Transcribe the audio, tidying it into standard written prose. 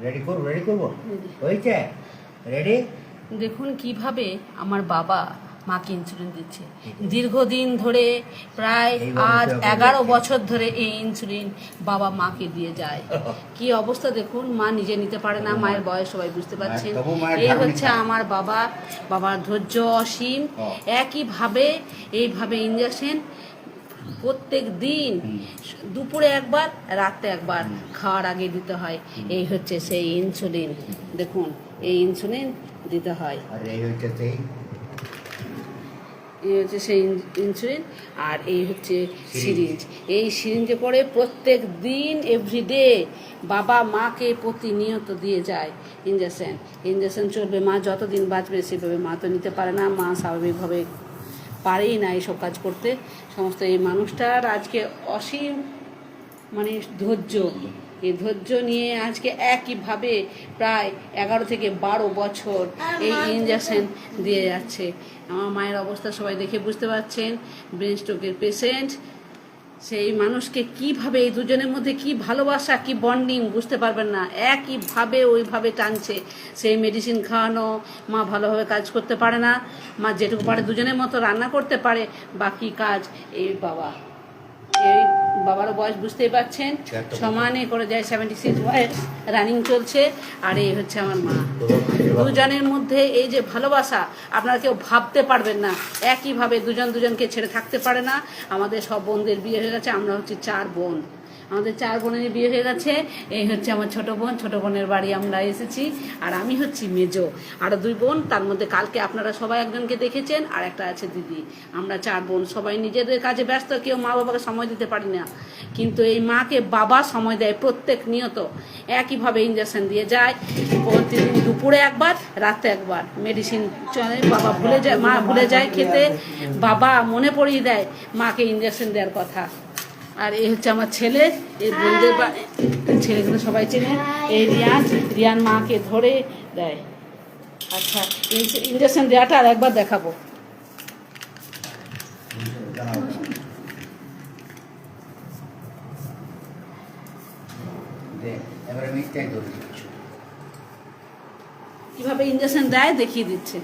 Ready করবো হয়েছে ready. দেখুন কিভাবে আমার বাবা মাকে ইনসুলিন দিচ্ছে দীর্ঘদিন ধরে, প্রায় আজ 11 বছর ধরে এই ইনসুলিন বাবা মাকে দিয়ে যায়। কি অবস্থা দেখুন, মা নিজে নিতে পারে না, মায়ের বয়স সবাই বুঝতে পারছেন। এই হচ্ছে আমার বাবা, বাবার ধৈর্য অসীম। একইভাবে এইভাবে ইঞ্জেকশন প্রত্যেক দিন দুপুরে একবার, রাতে একবার খাওয়ার আগে দিতে হয়। এই হচ্ছে সেই ইনসুলিন, দেখুন এই ইনসুলিন দিতে হয়। এই হচ্ছে সেই ইনসুলিন, আর এই হচ্ছে সিরিঞ্জ। এই সিরিঞ্জে করে প্রত্যেক দিন এভরিডে বাবা মাকে প্রতিনিয়ত দিয়ে যায় ইঞ্জেকশন চলবে। মা যতদিন বাঁচবে সেভাবে মা তো নিতে পারে না, মা স্বাভাবিকভাবে পারেই না এইসব কাজ করতে। সমস্ত এই মানুষটার আজকে অসীম ধৈর্য, এই ধৈর্য নিয়ে আজকে একইভাবে প্রায় 11 থেকে 12 বছর এই ইঞ্জেকশন দিয়ে যাচ্ছে। আমার মায়ের অবস্থা সবাই দেখে বুঝতে পারছেন, ব্রেন স্ট্রোকের পেশেন্ট। সেই মানুষকে কিভাবে এই দুজনের মধ্যে কি ভালোবাসা, কি বন্ডিং বুঝতে পারবেন না। একইভাবে ওইভাবে টানছে। সেই মেডিসিন খাওয়ানো, মা ভালোভাবে কাজ করতে পারে না, মা যেটুকু পারে দুজনের মতো রান্না করতে পারে, বাকি কাজ এই বাবা। এই বাবারও বয়স বুঝতেই পারছেন, সমানে করে যায়, 76 বয়স রানিং চলছে। আর এই হচ্ছে আমার মা। দুজনের মধ্যে এই যে ভালোবাসা আপনারা কেউ ভাবতে পারবেন না। একইভাবে দুজনকে ছেড়ে থাকতে পারে না। আমাদের সব বোনদের বিয়ে হয়ে গেছে, আমরা হচ্ছে 4 বোন, আমাদের 4 বোনের বিয়ে হয়ে গেছে। এই হচ্ছে আমার ছোট বোনের বাড়ি আমরা এসেছি, আর আমি হচ্ছি মেজো। আরও 2 বোন, তার মধ্যে কালকে আপনারা সবাই একজনকে দেখেছেন, আর একটা আছে দিদি। আমরা 4 বোন, সবাই নিজেদের কাজে ব্যস্ত, কেউ মা বাবাকে সময় দিতে পারি না। কিন্তু এই মাকে বাবা সময় দেয় প্রত্যেক নিয়ত। একইভাবে ইঞ্জেকশন দিয়ে যায়, প্রতিদিন দুপুরে একবার, রাতে একবার মেডিসিন চলে। বাবা ভুলে যায়, মা ভুলে যায় খেতে, বাবা মনে পড়িয়ে দেয় মাকে ইঞ্জেকশন দেওয়ার কথা। আর এই হচ্ছে আমার ছেলে, এই বোনদের ছেলেগুলো সবাই চেনে। এই রিয়ান মাকে ধরে দেয়। আচ্ছা, ইঞ্জেকশন দেওয়াটা আর একবার দেখাবো। কিভাবে ইঞ্জেকশন দেয় দেখিয়ে দিচ্ছে।